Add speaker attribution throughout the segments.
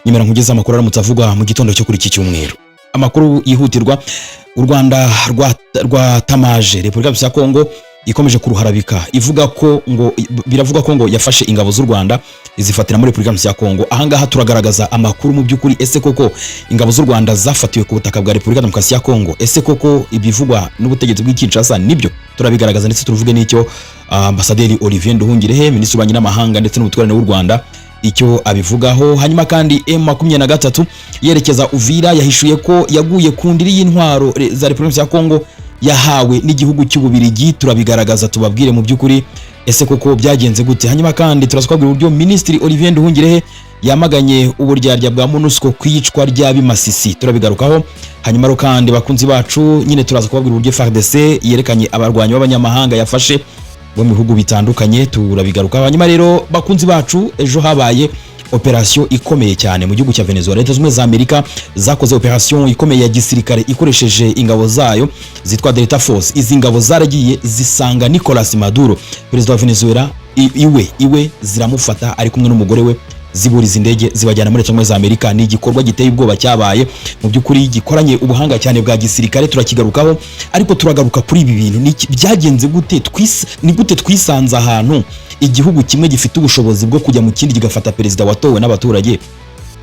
Speaker 1: nyemera nkugeza amakuru aramutse avugwa mu gitondo cyo kuri iki cyumweru. Amakuru yihutirwa: u Rwanda rwatamaje Repubulika ya Kongo ikomeje kuruharabika ivuga ko ngo biravuga ko ngo yafashe ingabo z'u Rwanda izifatira muri Repubulika ya Kongo. Ahangaha turagaragaza amakuru mu by'ukuri, ese koko ingabo z'u Rwanda zafatiwe ku butaka bwa Repubulika ya Kongo? Ese koko ibivugwa n'ubutegetsi bw'Kinshasa nibyo? Turabigaragaza ndetse turuvuge n'icyo Ambasaderi Olivier Nduhungirehe, Minisitiri w'Ububanyi n'Amahanga ndetse n'Ubutwererane w'u Rwanda, icyo abivugaho. Hanyuma kandi M23 yerekeza Uvira yahishuye ko yaguye ku ndiri y'intwaro za Repubulika ya Kongo yahawe n'igihugu cy'Ububirigi. Turabigaragaza tubabwire mu by'ukuri ese koko byagenze gute. Hanyuma kandi turazakubwira uburyo Minisitiri Olivier Nduhungirehe yamaganye uburyarya bwa MONUSCO kwicwa ry'abimasisi. Turabigarukaho. Hanyuma ro kandi bakunzi bacu nyine turaza kubabwira uburyo FARDC yerekanye abarwanyi b'abanyamahanga yafashe bo mu bihugu bitandukanye. Turabigarukaho. Hanyuma rero bakunzi bacu, ejo habaye operation ikomeye cyane mu gihugu cya Venezuela. Leta z'Ubumwe za Amerika zakoze operation ikomeye ya gisirikare ikoresheje ingabo zayo zitwa Delta Force. Izi ngabo zaragiye zisanga Nicolas Maduro, perezida wa Venezuela, iwe ziramufata ari kumwe n'umugore we, ziburiza indege zibajyana muri Leta z'Ubumwe za Amerika. Ni igikorwa giteye ubwoba cyabaye mu by'ukuri, gikoranye ubuhanga cyane bwa gisirikare. Turakigarukaho, ariko turagaruka kuri ibi bintu byagenze gute, ni gute twisanze ahantu igihugu kimwe gifite ubushobozi bwo kujya mu kindi kigafata perezida watowe n'abaturage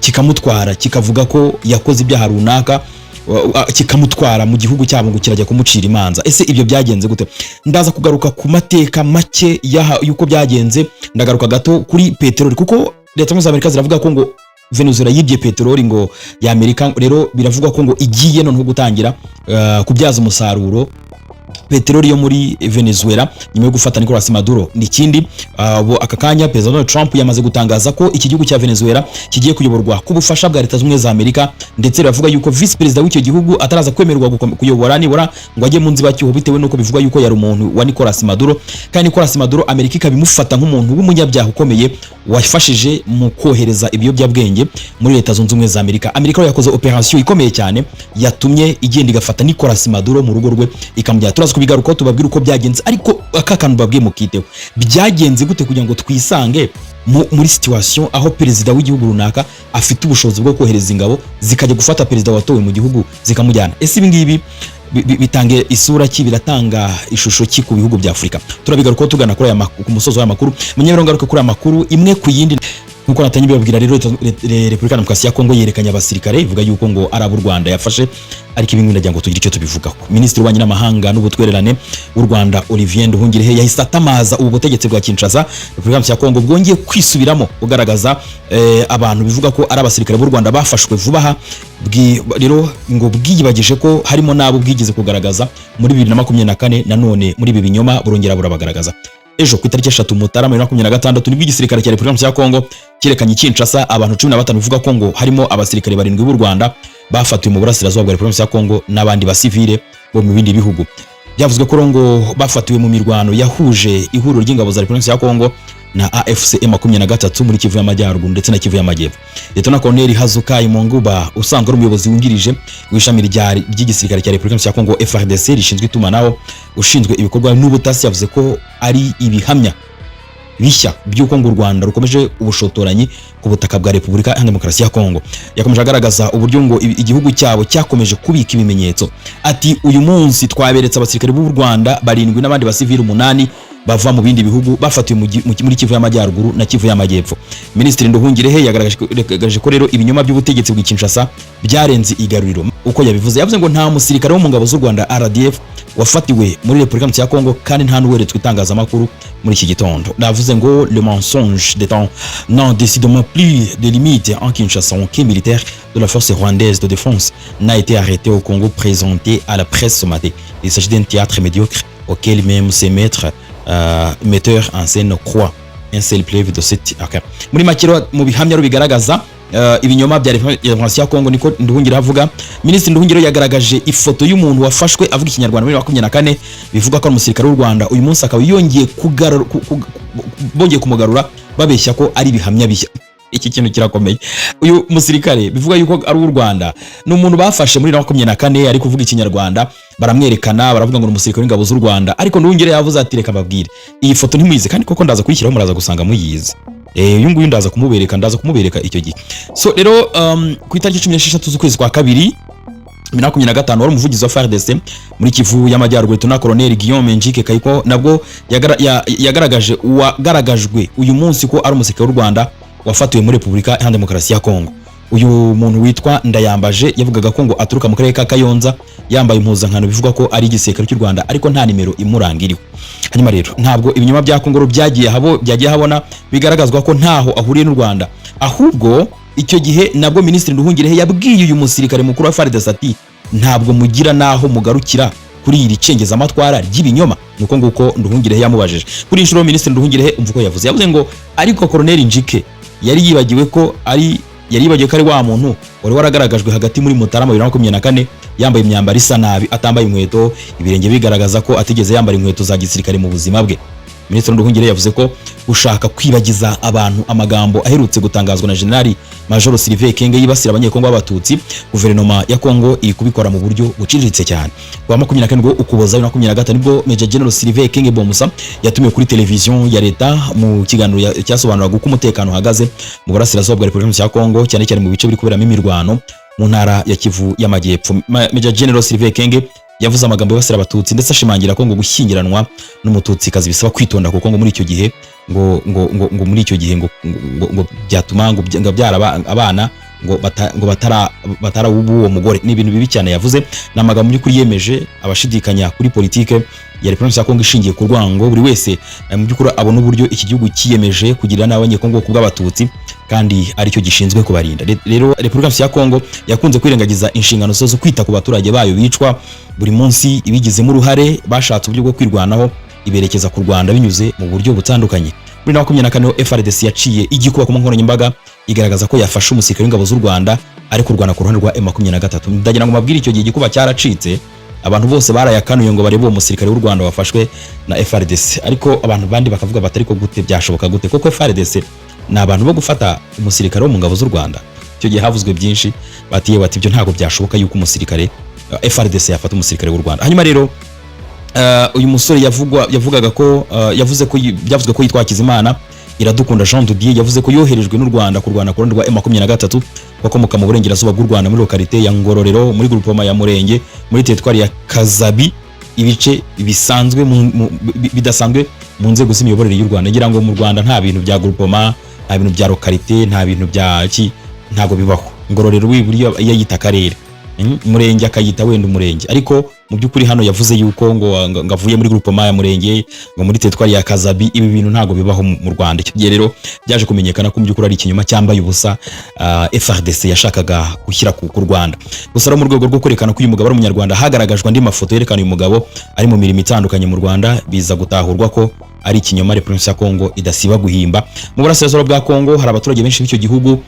Speaker 1: kikamutwara, kikavuga ko yakoze ibyaha runaka, kikamutwara mu gihugu cyabo ngo kirajya kumucira imanza. Ese ibyo byagenze gute? Ndaza kugaruka ku mateka make yuko byagenze. Ndagaruka gato kuri peteroli, kuko Leta z'Ubumwe za Amerika ziravuga ko ngo Venezuela yibye peteroli ngo ya Amerika. Rero biravugwa ko ngo igiye noneho gutangira kubyaza umusaruro peteroli yo muri Venezuela nyuma yo gufata Nicolas Maduro. Nikindi aka kanya Perezida Donald Trump yamaze gutangaza ko iki gihugu cya Venezuela kigiye kuyoborwa ku bufasha bwa Leta z'Ubumwe za Amerika, ndetse biravuga yuko vice perezida w'icyo gihugu ataraza kwemererwa kuyobora nibura ngo ajye mu nzibacyuho, bitewe nuko bivugwa yuko yari umuntu wa Nicolas Maduro. Kandi Nicolas Maduro Amerika ikabimufata nk'umuntu w'umunyabyaha ukomeye wafashije mu kohereza ibiyobyabwenge muri Leta zunze ubumwe za Amerika. Amerika yakoze operation ikomeye cyane yatumye igenda igafata Nicolas Maduro mu rugo rwe ikamujyana. Turaza kubigarukaho tubabwira uko byagenze, ariko aka kantu babwiye mukiteho, byagenze gute kugira ngo twisange muri situation aho perezida w'igihugu runaka afite ubushobozi bwo kohereza ingabo zikajya gufata perezida watowe mu gihugu zikamujyana. Ese ibi ngibi bitange isura ki, biratanga ishusho ki ku bihugu bya Afurika? Turabigarukaho tugana kuri ku musozo w'amakuru. Munyemerero ngaruka kuri amakuru imwe ku yindi. Nkuko natanye bibabwira rero, Repubulika ya Kongo yerekanye abasirikare ivuga yuko ngo ari abo Rwanda yafashe, ariko ibintu ndagira ngo tugire icyo tubivugaho. Minisitiri w'Ububanyi n'Amahanga n'Ubutwererane w'u Rwanda Olivier Nduhungirehe yahise atamaza ubu butegetsi bwa Kinshasa Repubulika ya Kongo bwongeye kwisubiramo bugaragaza abantu bivuga ko ari abasirikare b'u Rwanda bafashwe vuba aha. Rero ngo bwiyibagije ko harimo nabo bwigeze kugaragaza muri 2024, nanone muri ibi binyoma burongera burabagaragaza. Ejo ku itariki 3 Mutarama 2026 nibwo igisirikare cya Repubulika ya Kongo kirekanye Kinshasa abantu 15 bivuga ko ngo harimo abasirikare 7 b'u Rwanda bafatiwe mu burasirazuba bwa Repubulika ya Kongo n'abandi basivile bo mu bindi bihugu. Byavuzwe ko ngo bafatiwe mu mirwano yahuje ihuriro ry'ingabo za Repubulika ya Kongo na AFC M23 muri Kivu y'Amajyaruguru ndetse na Kivu y'Amajyepfo. Leta Colonel Hazukai Monguba usanzwe ari umuyobozi wungirije w'ishami ry'igisirikare cya Repubulika ya Kongo FARDC rishinzwe itumanaho ushinzwe ibikorwa n'ubutasi, yavuze ko ari ibihamya bishya by'uko ngo u Rwanda rukomeje ubushotoranyi ku butaka bwa Repubulika ya Demokarasi ya Kongo. Yakomeje agaragaza uburyo ngo igihugu cyabo cyakomeje kubika ibimenyetso. Ati uyu munsi twaberetse abasirikare b'u Rwanda 7 n'abandi basivili 8 bava mu bindi bihugu bafatiwe muri Kivu y'Amajyaruguru na Kivu y'Amajyepfo. Minisitiri Nduhungirehe yagaragaje ko rero ibinyoma by'ubutegetsi bwa Kinshasa byarenze igaruriro. Uko yavuze ngo nta musirikare wo mu ngabo z'u Rwanda RDF wafatiwe muri Repubulika ya Kongo, kandi nta n'uweretswe itangazamakuru muri iki gitondo. Navuze ngo le mensonge des temps n'en décidément plus de limite en Kinshasa. Aucun militaire de la force rwandaise de défense n'a été arrêté au Congo, présenté à la presse ce matin. Il s'agit d'un théâtre médiocre auquel même ses metteurs en scène croient. Un seul preuve de cette affaire. Muri makiro mu bihamya rubigaragaza ibinyoma bya Repubulika ya Kongo, niko Nduhungira avuga. Minisitiri Nduhungiro yagaragaje ifoto y'umuntu wafashwe avuga ikinyarwanda muri 2024 bivuga ko ari umusirikare w'u Rwanda. Uyu munsi akaba yongeye bongeye kumugarura babeshya ko ari ibihamya bishya. iki kintu kirakomeye. Uyu musirikare bivuga yuko ari u Rwanda, ni umuntu bafashe muri 2024 ari kuvuga ikinyarwanda, baramwerekana baravuga ngo ni umusirikare w'ingabo z'u Rwanda, ariko Nduhungire yavuze ati reka babwire iyi foto ntimuyize, kandi koko ndaza kuyishyiraho muraza gusanga muyize. Uyu nguyu ndaza kumubereka icyo gihe. So rero ku itariki 16 z'ukwezi kwa kabiri 2025 wari umuvugizi wa FARDC muri Kivu y'Amajyaruguru Lieutenant Colonel Guillaume Njike Kayiko nabwo yagaragajwe uyu munsi ko ari umusirikare w'u Rwanda wafatiwe muri Repubulika Iharanira Demokarasi ya Kongo. Uyu muntu witwa Ndayambaje yavugaga ko ngo aturuka mu karere ka Kayonza, yambaye impuzankano bivuga ko ari igisirikare cy'u Rwanda, ariko nta nimero imuranga iriho. Hanyuma rero ntabwo ibinyoma bya Kongo byagiye habona bigaragazwa ko ntaho ahuriye n'u Rwanda, ahubwo icyo gihe nabwo Minisitiri Nduhungirehe yabwiye uyu musirikare mukuru wa FARDC ati ntabwo mugira naho mugarukira kuri iri cengeza amatwara ry'ibinyoma. Nuko nguko Nduhungirehe yamubajije kuri inshuro. Minisitiri Nduhungirehe umva uko yavuze ngo ariko Colonel Njike yari yibagiwe ko ari wa muntu wari waragaragajwe hagati muri Mutarama 2024 yambaye imyambaro isa nabi, atambaye inkweto, ibirenge bigaragaza ko atigeze yambara inkweto za gisirikare mu buzima bwe. Minisitiri Nduhungirehe yavuze ko ushaka kwibagiza abantu amagambo aherutse gutangazwa na General Major Sylvain Kenge yibasira abanyekongo b'abatutsi, guverinoma ya Kongo iri kubikora mu buryo buciriritse cyane. Kwa 24 Ukuboza 2025 nibwo Major General Sylvain Kenge Bomusa yatumiwe kuri televiziyo ya leta mu kiganiro cyasobanuraga uko umutekano uhagaze mu burasirazuba bwa Repubulika ya Kongo, cyane cyane mu bice biri kuberamo imirwano mu ntara ya Kivu y'Amajyepfo. Major General Sylvain Kenge yavuze amagambo yibasira abatutsi ndetse ashimangira ko ngo gushyingiranwa n'umututsi kazi bisaba kwitonda, kuko ngo muri icyo gihe ngo byatuma ngo byara abana ngo batara uwo mugore. Ni ibintu bibi cyane yavuze. N'amagambo y'ukuri yemeje abashidikanya kuri politike ya Repubulika ya Kongo ishingiye ku rwango. Buri wese mu by'ukuri abona uburyo iki gihugu kiyemeje kugira n'abanyekongo ku bw'abatutsi, kandi aricyo gishinzwe kubarinda. Rero Repubulika ya Kongo yakunze kwirengagiza inshingano zo kwita ku baturage bayo bicwa buri munsi. Ibigizemo uruhare bashatse uburyo bwo kwirwanaho iberekeza ku Rwanda binyuze mu buryo butandukanye. Muri 2024 FARDC yaciye igikuba ku nkoranyambaga igaragaza ko yafashe umusirikare w'ingabo z'u Rwanda ari kurwana ku ruhande rwa M23. Ndagira ngo mabwire icyo gihe igikuba cyaracitse, abantu bose barayakanuye ngo barebe uwo musirikare w'u Rwanda wafashwe na FARDC, ariko abantu bandi bakavuga batari ko gute byashoboka gute, koko FARDC ni abantu bo gufata umusirikare wo mu ngabo z'u Rwanda. Icyo gihe havuzwe byinshi, bati ibyo ntabwo byashoboka yuko umusirikare FARDC yafata umusirikare w'u Rwanda. Hanyuma rero uyu musore yavuze ko byavuzwe ko yitwa Hakizimana Iradukunda Jean de Dieu, yavuze ko yoherejwe n'u Rwanda kurwana ku ruhande rwa M23 bakomoka mu burengerazuba bw'u Rwanda muri lokalite ya Ngororero muri groupement ya Murenge muri territoire ya Kazabi, ibice bidasanzwe mu nzego z'imiyoborere y'u Rwanda. Ngira ngo mu Rwanda nta bintu bya groupement, nta bintu bya lokalite, nta bintu bya ntago bibaho. Ngororero wiburiyo yayita akarere, Murenge akayita wenda umurenge, ariko mu by'ukuri hano yavuze yuko ngo ngavuye muri groupement ya Murenge ngo muri territoire ya Kazabi. Ibi bintu ntago bibaho mu Rwanda. Icyo gihe rero byaje kumenyekana ko mu by'ukuri ari ikinyoma cyambaye ubusa FARDC yashakaga gushyira ku Rwanda. Gusa mu rwego rwo kwerekana ko uyu mugabo ari umunyarwanda, hagaragajwe andi mafoto yerekana uyu mugabo ari mu mirimo itandukanye mu Rwanda, biza gutahurwa ko ari ikinyoma Repubulika ya Kongo idasiba guhimba. Mu burasirazuba bwa Kongo hari abaturage benshi b'icyo gihugu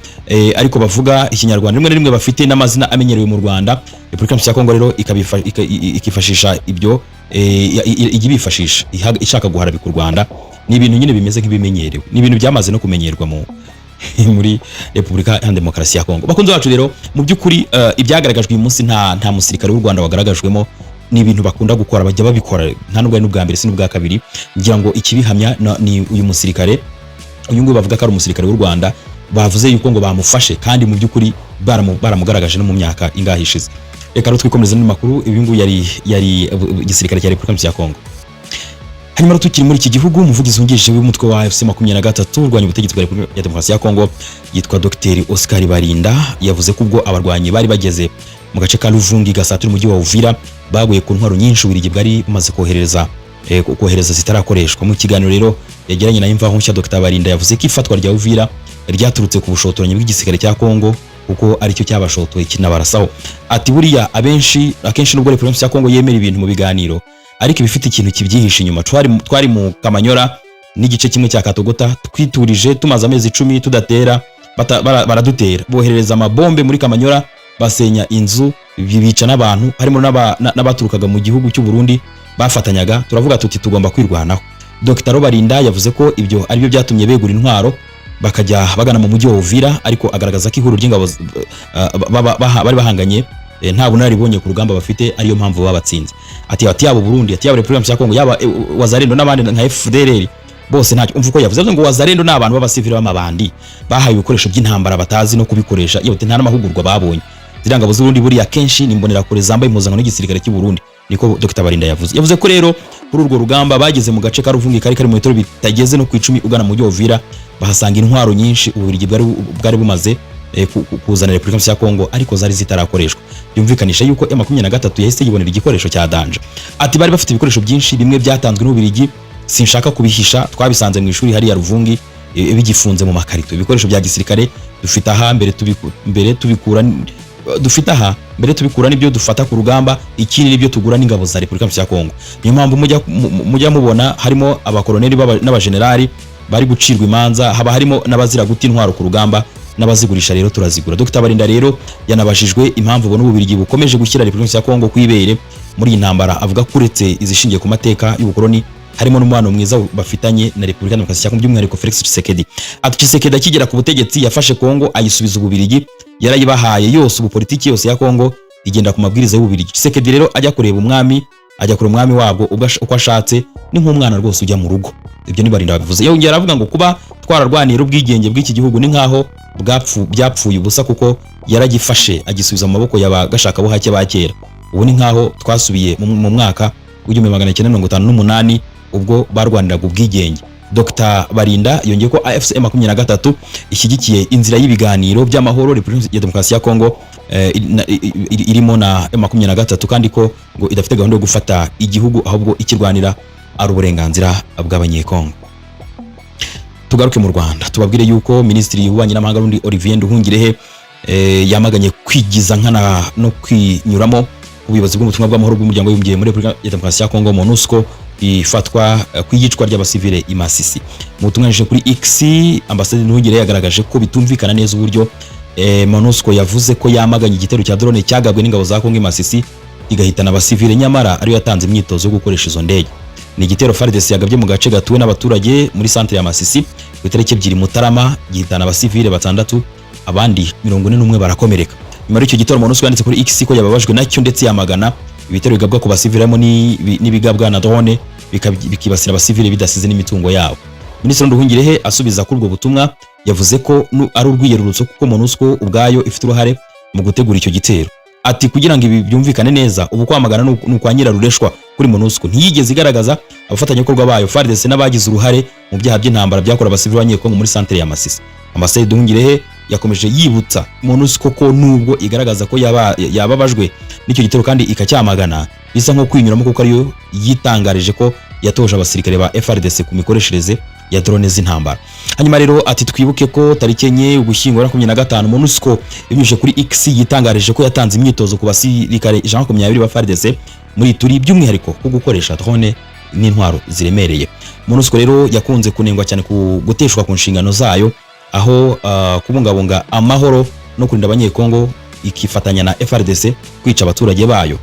Speaker 1: ariko bavuga ikinyarwanda rimwe na rimwe bafite n'amazina amenyerewe mu Rwanda. Repubulika ya Kongo rero ikifashisha ibyo igibifashisha ishaka guharabika u Rwanda. Ni ibintu nyine bimeze nk'ibimenyerewe, ni ibintu byamaze no kumenyerwa muri Repubulika Iharanira Demokarasi ya Kongo. Bakunze bacu rero mu by'ukuri ibyagaragajwe uyu munsi nta musirikare w'u Rwanda wagaragajwemo. Ni ibintu bakunda gukora, bajya babikora, nta nubwo ari n'ubwa mbere si n'ubwa kabiri. Ngira ngo ikibihamya ni uyu musirikare, uyu nguyu bavuga ko ari umusirikare w'u Rwanda, bavuze yuko ngo bamufashe, kandi mu by'ukuri baramugaragaje no mu myaka ingahe ishize. Reka rero twikomereze n'amakuru. Ibi nguyu yari igisirikare cya Repubulika ya Kongo. Hanyuma tukiri muri iki gihugu, umuvugizi wungirije w'umutwe wa FC23 urwanya ubutegetsi bwa Repubulika ya Demokarasi ya Kongo yitwa Dr Oscar Barinda, yavuze ko ubwo abarwanyi bari bageze mu gace ka Luvungi gasatira umujyi wa Uvira baguye ku ntwaro nyinshi Ububiligi bwari bumaze kohereza zitarakoreshwa. Mu kiganiro rero yagiranye na Imvaho Nshya, Dr Barinda yavuze ko ifatwa rya Uvira ryaturutse ku bushotoranyi bw'igisirikare cya Kongo, kuko aricyo cyabashotoye kinabarasaho. Ati buriya akenshi nubwo Repubulika ya Kongo yemera ibintu mu biganiro, ariko ibifite ikintu kibyihishe inyuma. Twari mu Kamanyora n'igice kimwe cya Katogota, twiturije tumaze amezi 10 tudatera, baradutera, boherereza amabombe muri Kamanyora, basenya inzu, bibica n'abantu, harimo n'abaturukaga mu gihugu cy'u Burundi bafatanyaga. Turavuga tuti tugomba kwirwanaho. Dr Barinda yavuze ko ibyo ari byo byatumye begura intwaro bakajya bagana mu mujyi wa Uvira, ariko agaragaza ko ihuriro ry'ingabo bari bahanganye nta bunararibonye ku rugamba bafite, ariyo mpamvu babatsinze. Ati yabo Burundi, ati yabo Repubulika ya Kongo, yaba Wazalendo n'abandi nka FDLR, bose ntacyo umva uko yavuze ngo Wazalendo n'abantu b'abasivili b'amabandi bahaye ibikoresho by'intambara batazi no kubikoresha, iyo nta n'amahugurwa babonye. Zirangabo z'Uburundi buriya kenshi nimbonera kure zambaye impuzankano y'igisirikare cy'u Burundi, niko Dr Barinda yavuze ko rero kuri urwo rugamba bageze mu gace ka Ruvungi kari mu metero bitageze no ku 10 ugana mu mujyi wa Uvira, bahasanga intwaro nyinshi Ububiligi bwari bumaze kuzana Repubulika ya Kongo, ariko zari zitarakoreshwa. Byumvikanisha yuko M23 yahise yibonera igikoresho cya danje. Ati bari bafite ibikoresho byinshi, bimwe byatanzwe n'Ububiligi, sinshaka kubihisha, twabisanze mu ishuri hari ya Ruvungi bigifunze mu makarito. Ibikoresho bya gisirikare dufite aha mbere tubikura nibyo dufata ku rugamba, ikindi nibyo tugura n'ingabo za Repubulika ya Kongo. Niyo mpamvu mujya mubona harimo abakoloneli n'abagenerali bari gucirwa imanza, haba harimo n'abazira guta intwaro ku rugamba, n'abazigurisha rero turazigura. Dr Barinda rero yanabajijwe impamvu ubona Ububiligi bukomeje gushyira Repubulika ya Kongo kwibere muri iyi ntambara, avuga ko uretse izishingiye ku mateka y'ubukoloni harimo n'umubano mwiza bafitanye na Repubulika ya Kongo, by'umwihariko Felix Tshisekedi. Ati Tshisekedi akigera ku butegetsi yafashe Kongo ayisubiza Ububiligi, yarayibahaye yose, ubu politiki yose ya Kongo igenda ku mabwiriza y'Ububiligi. Tshisekedi rero ajya kureba umwami wabwo uko ashatse, ni nk'umwana rwose ujya mu rugo. Ibyo ni Barinda babivuze. Yongera aravuga ngo kuba twararwanira ubwigenge bw'iki gihugu ni nkaho byapfuye ubusa, kuko yaragifashe agisubiza mu maboko y'abagashaka buhake ba kera. Ubu ni nkaho twasubiye mu mwaka w'1958 ubwo barwaniraga ubwigenge. Dr Barinda yongeye ko AFC M23 ishyigikiye inzira y'ibiganiro by'amahoro Repubulika ya Demokarasi ya Kongo irimo na M23, kandi ko ngo idafite gahunda yo gufata igihugu, ahubwo ikirwanira ari uburenganzira bw'abanyekongo. Tugaruke mu Rwanda tubabwire yuko Minisitiri w'Ububanyi n'Amahanga n'undi Olivier Nduhungirehe yamaganye kwigiza nkana no kwinyuramo ubuyobozi bw'ubutumwa bw'amahoro bw'umuryango w'umujyi muri Repubulika ya Demokarasi ya Kongo MONUSCO ifatwa kw'iyicwa ry'abasivile i Masisi. Mu butumwa kuri X, Ambasaderi Nduhungirehe yagaragaje ko bitumvikana neza uburyo MONUSCO yavuze ko yamaganye igitero cya drone cyagabwe n'ingabo za Kongo i Masisi igahitana abasivile, nyamara ariyo yatanze imyitozo yo gukoresha izo ndege. Ni igitero FARDC yagabye mu gace gatuwe n'abaturage muri centre ya Masisi ku itariki 2 Mutarama, gihitana abasivile 6, abandi 41 barakomereka. Nyuma y'icyo gitero MONUSCO yanditse kuri X ko yababajwe nacyo, ndetse yamagana ibitero bigabwa ku basivile harimo n'ibigabwa na drone bikibasira abasivile bidasize n'imitungo yabo. Minisitiri Nduhungirehe asubiza kuri ubwo butumwa yavuze ko ari urwiyerurutso kuko MONUSCO ubwayo ifite uruhare mu gutegura icyo gitero. Ati kugira ngo ibi byumvikane neza, ubu kwamagana n'ukwa nyirarureshwa kuri MONUSCO ntiyigeze igaragaza abafatanyabikorwa bayo FARDC n'abagize uruhare mu byaha by'intambara byakora abasivile b'Abanyekongo muri centre ya Masisi. Ambasaderi Nduhungirehe yakomeje yibutsa MONUSCO ko nubwo igaragaza ko yababajwe n'icyo gitero kandi ikacyamagana, bisa nko kwinyuramo kuko ariyo yitangarije ko yatoje abasirikare ba FARDC ku mikoreshereze ya drone z'intambara. Hanyuma rero ati twibuke ko tariki 4 Ugushyingo 2025 MONUSCO ibinyujije kuri X yitangarije ko yatanze imyitozo ku basirikare 120 ba FARDC muri turi, by'umwihariko ko gukoresha drone n'intwaro ziremereye. MONUSCO rero yakunze kunengwa cyane ku guteshwa ku nshingano zayo, aho kubungabunga amahoro no kurinda Abanyekongo ikifatanya na FARDC kwica abaturage bayo.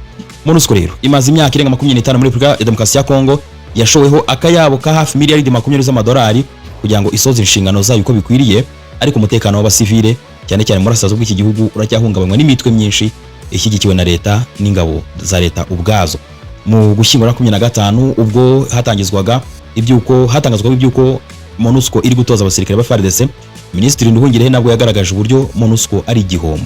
Speaker 1: MONUSCO rero imaze imyaka irenga 25 muri Repubulika ya Demokarasi ya Kongo, yashoweho akayabo ka hafi miliyari 20 z'amadolari kugira ngo isoze inshingano zayo uko bikwiriye, ariko umutekano w'abasivile cyane cyane muri asazo bw'iki gihugu uracyahungabanywa n'imitwe myinshi ishyigikiwe na leta n'ingabo za leta ubwazo. Mu Gushyingo 2025 ubwo hatangazwaga ibyuko MONUSCO iri gutoza abasirikare ba FARDC, Minisitiri Nduhungirehe nabwo yagaragaje uburyo MONUSCO ari igihombo.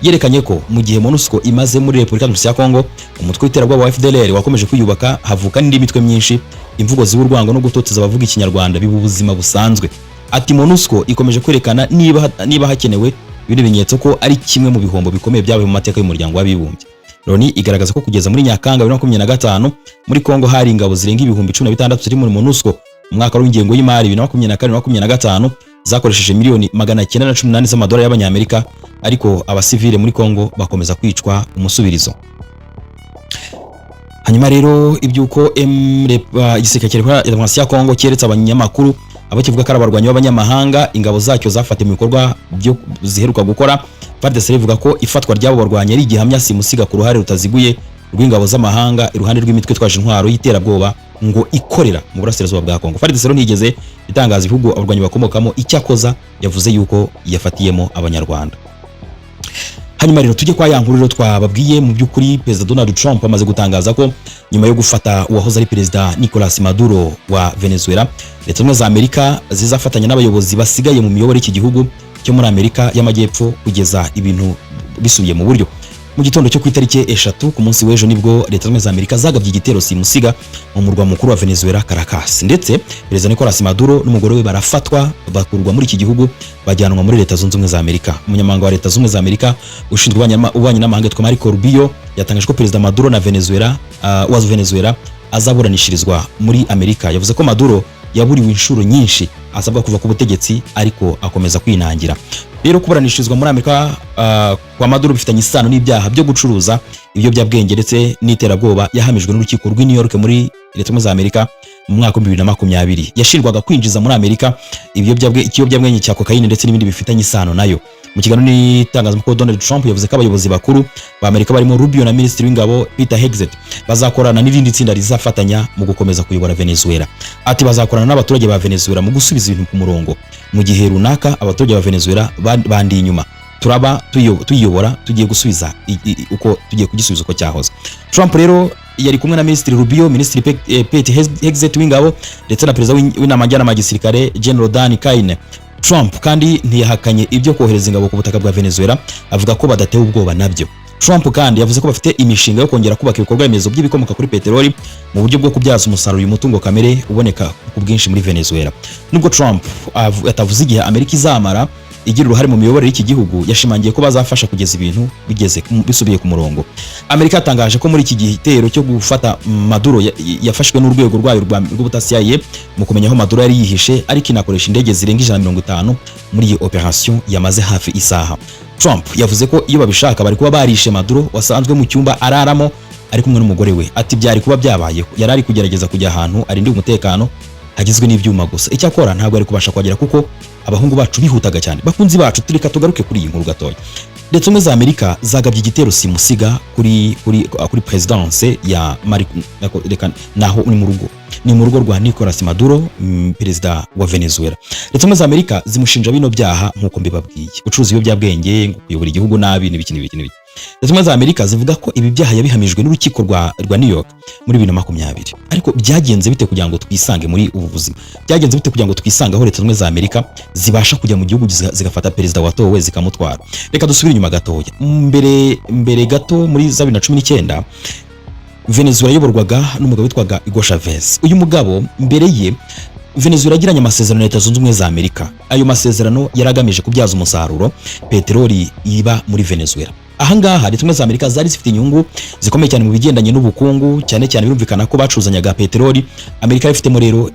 Speaker 1: Yerekanye ko mu gihe MONUSCO imaze muri Repubulika ya Demokarasi ya Kongo, umutwe w'iterabwoba wa FDLR wakomeje kwiyubaka, havuka n'indi mitwe myinshi, imvugo z'urwango no gutoteza abavuga ikinyarwanda biba ubuzima busanzwe. Ati MONUSCO ikomeje kwerekana niba hakenewe ibindi bimenyetso ko ari kimwe mu bihombo bikomeye byabaye mu mateka y'umuryango w'abibumbye. Loni igaragaza ko kugeza muri Nyakanga 2025 muri Kongo hari ingabo zirenga 16,000 ziri muri MONUSCO. Umwaka w'ingengo y'imari 2024-2025 zakoresheje miliyoni 918 z'amadolari y'Abanyamerika, ariko abasivile muri Kongo bakomeza kwicwa umusubirizo. Hanyuma rero ibyuko igisirikare cya Demokarasi ya Kongo cyeretse abanyamakuru abo kivuga ko abarwanyi b'abanyamahanga ingabo zacyo zafatiye mu bikorwa byo ziheruka gukora. FARDC ivuga ko ifatwa ry'abo barwanyi ari igihamya simusiga ku ruhare rutaziguye rw'ingabo z'amahanga iruhande rw'imitwe twaje intwaro y'iterabwoba ngo ikorera mu burasirazuba bwa Kongo. FARDC rero ntigeze itangaza ibihugu abarwanyi bakomokamo, icyakoza yavuze yuko yafatiyemo abanyarwanda. Hanyuma rero tujye kwa ya nkuru rero twababwiye. Mu by'ukuri Perezida Donald Trump amaze gutangaza ko nyuma yo gufata uwahoze ari Perezida Nicolas Maduro wa Venezuela, Leta Zunze za Amerika zizafatanya n'abayobozi basigaye mu miyoboro y'iki gihugu cyo muri Amerika y'Amajyepfo kugeza ibintu bisubiye mu buryo. Mu gitondo cyo ku itariki 3 ku munsi w'ejo nibwo Leta Zunze za Amerika zagabye igitero simusiga mu murwa mukuru wa Venezuela Caracas, ndetse Perezida Nicolas Maduro n'umugore we barafatwa bakurwa muri iki gihugu bajyanwa muri Leta Zunze za Amerika. Umunyamabanga wa Leta Zunze za Amerika ushinzwe ububanyi n'amahanga twa Marco Rubio yatangaje ko Perezida Maduro na Venezuela azaburanishirizwa muri Amerika. Yavuze ko Maduro yaburiwe inshuro nyinshi asabwa kuva ku butegetsi ariko akomeza kwinangira. Rero kuburanishirizwa muri Amerika kwa Maduro bifitanye isano n'ibyaha byo gucuruza ibiyobyabwenge ndetse n'iterabwoba yahamijwe n'urukiko rw'i New York muri Leta Zunze za Amerika mu mwaka wa 2020. Yashinjwaga kwinjiza muri Amerika ikiyobyabwenge cya cocaine ndetse n'ibindi bifitanye isano nayo. Mu kiganiro n'itangazamakuru, Donald Trump yavuze ko abayobozi bakuru ba Amerika barimo Rubio na Minisitiri w'Ingabo Peter Hegseth bazakorana n'irindi tsinda rizafatanya mu gukomeza kuyobora Venezuela. Ati bazakorana n'abaturage ba Venezuela mu gusubiza ibintu ku murongo. Mu gihe runaka abaturage ba Venezuela bandi inyuma, turaba tuyiyobora tugiye gusubiza uko tugiye kugisubiza uko cyahoze. Trump rero yari kumwe na Minisitiri Rubio, Minisitiri Pete Hegseth w'Ingabo ndetse na Perezida w'inama njyanama ya gisirikare General Dan Kaine. Trump kandi ntiyahakanye ibyo kohereza ingabo ku butaka bwa Venezuela, avuga ko badatewe ubwoba nabyo. Trump kandi yavuze ko bafite imishinga yo kongera kubaka ibikorwa remezo by'ibikomoka kuri peteroli mu buryo bwo kubyaza umusaruro uyu mutungo kamere uboneka ku bwinshi muri Venezuela. Nubwo Trump atavuze igihe Amerika izamara igira uruhare mu miyoborere y'iki gihugu, yashimangiye ko bazafasha kugeza ibintu bisubiye ku murongo. Amerika yatangaje ko muri iki gitero cyo gufata Maduro yafashwe n'urwego rwayo rw'ubutasi mu kumenya aho Maduro yari yihishe, ariko inakoresha indege zirenga 150 muri iyi operation yamaze hafi isaha. Trump yavuze ko iyo babishaka bari kuba barishe Maduro wasanzwe mu cyumba araramo ari kumwe n'umugore we. Ati byari kuba byabayeho, yari ari kugerageza kujya ahantu arinde umutekano agizwe n'ibyuma gusa. Icyakora ntabwo ari kubasha kwagera kuko abahungu bacu bihutaga cyane. Bakunzi bacu, tureka tugaruke kuri iyi nkuru gatoya. Leta Zunze za Amerika zagabye igitero simusiga kuri presidence ya naho ni mu rugo rwa Nicolas Maduro, perezida wa Venezuela. Leta Zunze za Amerika zimushinja bino byaha nkuko mbibabwiye: gucuruza ibiyobyabwenge, kuyobora igihugu nabi n'ibiki. Leta Zunze za Amerika zivuga ko ibi byaha yabihamijwe n'urukiko rwa New York muri 2020. Ariko byagenze bite kugira ngo twisange muri ubu buzima? Byagenze bite kugira ngo twisange aho Leta Zunze za Amerika zibasha kujya mu gihugu zigafata perezida watowe zikamutwara? Reka dusubire inyuma gatoya. Mbere gato muri 2019 Venezuela yoborwaga n'umugabo witwaga Hugo Chavez. Uyu mugabo mbere ye Venezuela yagiranye amasezerano na Leta Zunze za Amerika. Ayo masezerano yaragamije kubyaza umusaruro peteroli iba muri Venezuela. Ahangaha Leta Zunze za Amerika zari zifite inyungu zikomeye cyane mu bigendanye n'ubukungu, cyane birumvikana ko bacuzanyaga peteroli. Amerika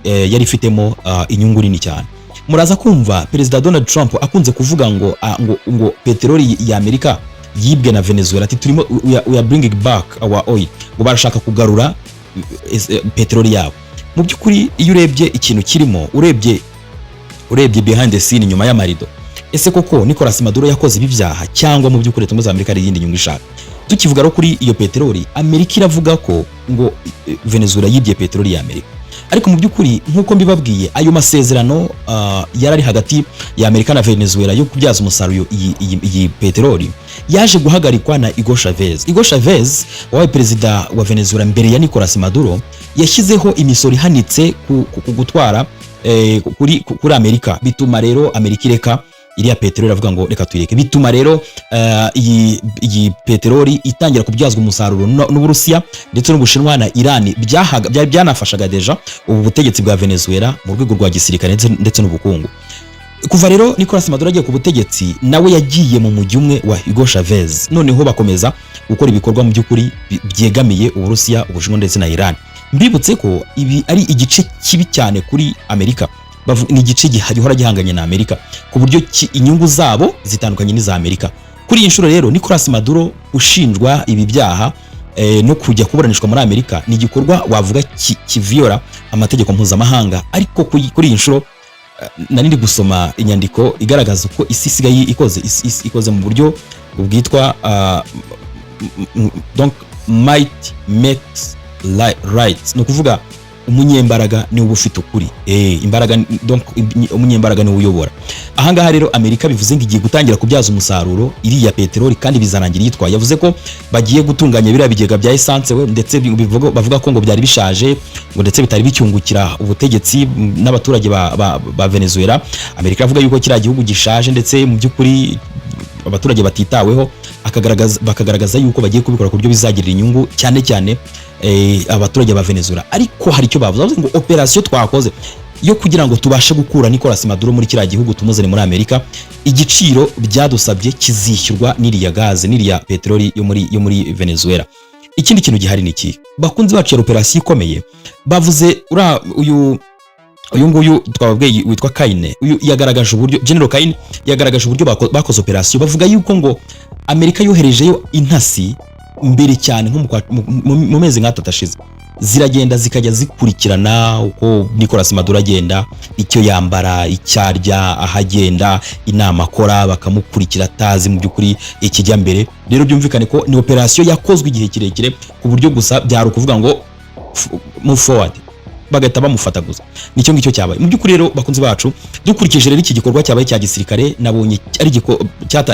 Speaker 1: yari ifitemo inyungu nini cyane. Muraza kumva Perezida Donald Trump akunze kuvuga ngo peteroli ya Amerika yibwe na Venezuela, ati turimo we are bringing back our oil, ngo barashaka kugarura peteroli yabo. Mu by'ukuri iyo urebye ikintu kirimo, urebye behind the scene, nyuma y'amarido, ese koko Nicolas Maduro yakoze ibi byaha cyangwa mu by'ukuri Leta Zunze za Amerika ari yindi nyungu ishaka? Tukivuga kuri iyo peteroli, Amerika iravuga ko ngo Venezuela yibye peteroli ya Amerika, ariko mu by'ukuri nkuko mbibabwiye ayo masezerano yarari hagati ya Amerika na Venezuela yo kubyaza umusaruro iyi peteroli yaje guhagarikwa na Hugo Chavez. Hugo Chavez wabaye perezida wa Venezuela mbere ya Nicolas Maduro yashyizeho imisoro ihanitse ku gutwara kuri Amerika, bituma rero Amerika ireka iriya peteroli, avuga ngo reka tuyireke. Bituma rero iyi peteroli itangira kubyazwa umusaruro n'Uburusiya ndetse n'Ubushinwa na Iran, byanafashaga deja ubu butegetsi bwa Venezuela mu rwego rwa gisirikare ndetse n'ubukungu. Kuva rero Nicolas Maduro agiye ku butegetsi, nawe yagiye mu mujyi umwe wa Hugo Chavez, noneho bakomeza gukora ibikorwa mu by'ukuri byegamiye Uburusiya, Ubushinwa ndetse na Iran. Mbibutse ko ibi ari igice kibi cyane kuri Amerika, ni igice gihora gihanganye na Amerika ku buryo inyungu zabo zitandukanye n'iza Amerika. Kuri iyi nshuro rero Nicolas Maduro ushinjwa ibi byaha no kujya kuburanishwa muri Amerika ni igikorwa wavuga kiviora amategeko mpuzamahanga. Ariko kuri iyi nshuro nari ndi gusoma inyandiko igaragaza ko isi isigaye ikoze mu buryo bwitwa donc might makes right, no kuvuga umunyembaraga ni uba ufite ukuri. Imbaraga donc umunyembaraga ni uyobora. Ahangaha rero Amerika bivuze ngo igiye gutangira kubyaza umusaruro iriya peteroli kandi bizarangira yitwa. Yavuze ko bagiye gutunganya biriya bigega bya essence we, ndetse bavuga ko ngo byari bishaje ngo ndetse bitari bicyungukira ubutegetsi n'abaturage ba Venezuela. Amerika avuga yuko kiriya gihugu gishaje ndetse mu by'ukuri abaturage batitaweho, bakagaragaza yuko bagiye kubikora ku buryo bizagirira inyungu cyane cyane abaturage ba Venezuela. Ariko hari icyo bavuze ngo operation twakoze yo kugira ngo tubashe gukura Nicolas Maduro muri kiriya gihugu tumuzane muri Amerika, igiciro byadusabye kizishyurwa n'iriya gaze n'iriya peteroli yo muri Venezuela. Ikindi kintu gihari niki bakunzi bacu ya operation ikomeye bavuze uyu nguyu twababwiye witwa Kaine, uyu yagaragaje uburyo General Kaine yagaragaje uburyo bakoze operation. Bavuga yuko ngo Amerika yoherejeyo intasi mbere cyane nko mu mezi nk'atatu ashize, ziragenda zikajya zikurikirana uko Nicolas Maduro agenda, icyo yambara, icyarya, ahagenda, inama akora, bakamukurikira atazi mu by'ukuri ikijya mbere. Rero byumvikane ko ni operation yakozwe igihe kirekire ku buryo gusa byari ukuvuga ngo move forward, bagahita bamufata gusa. Nicyo ngicyo cyabaye mu by'ukuri. Rero bakunzi bacu, dukurikije rero iki gikorwa cyabaye cya gisirikare, nabonye ari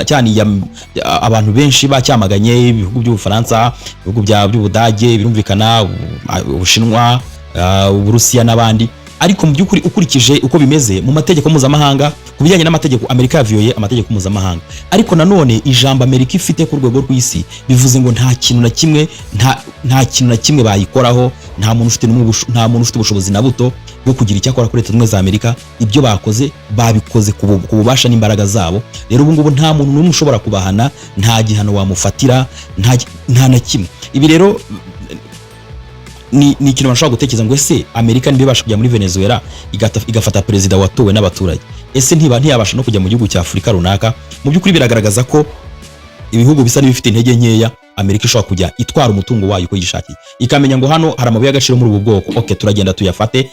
Speaker 1: cyaniye abantu benshi bacyamaganye, ibihugu by'Ubufaransa, ibihugu by'Ubudage, birumvikana Ubushinwa, Uburusiya n'abandi. Ariko mu by'ukuri ukurikije uko bimeze mu mategeko mpuzamahanga, ku bijyanye n'amategeko, Amerika yaviyoye amategeko mpuzamahanga. Ariko nanone ijambo Amerika ifite ku rwego rw'isi bivuze ngo nta kintu na kimwe bayikoraho, nta muntu ufite ubushobozi na buto bwo kugira icyo akora kuri Leta Zunze Ubumwe za Amerika. Ibyo bakoze babikoze ku bubasha n'imbaraga zabo. Rero ubu ngubu nta muntu n'umwe ushobora kubahana, nta gihano wamufatira, nta na kimwe. Ibi rero ni ikintu bashobora gutekereza ngo ese Amerika ntibibasha kujya muri Venezuela igafata perezida watowe n'abaturage, ese ntiyabasha no kujya mu gihugu cya Afurika runaka? Mu by'ukuri biragaragaza ko ibihugu bisa n'ibifite intege nkeya. Amerika ishobora kujya itwara umutungo wayo uko yishakiye, ikamenya ngo hano hari amabuye y'agaciro muri ubu bwoko, turagenda tuyafate,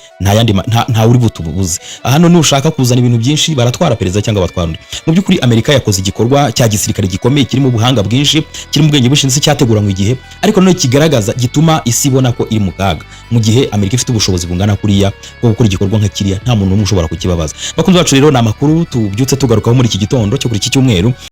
Speaker 1: nta uri butubuze. Hano nushaka kuzana ibintu byinshi baratwara perezida cyangwa batwara undi. Mu by'ukuri Amerika yakoze igikorwa cya gisirikare gikomeye, kirimo ubuhanga bwinshi, kirimo ubwenge bwinshi, cyateguranywe igihe, ariko none kigaragaza gituma isi ibona ko iri mu kaga. Mu gihe Amerika ifite ubushobozi bungana kuriya bwo gukora igikorwa nka kiriya, nta muntu n'umwe ushobora kukibabaza. Bakunzi bacu rero, ni amakuru tubyutse tugarukaho muri iki gitondo cyo kuri iki cyumweru.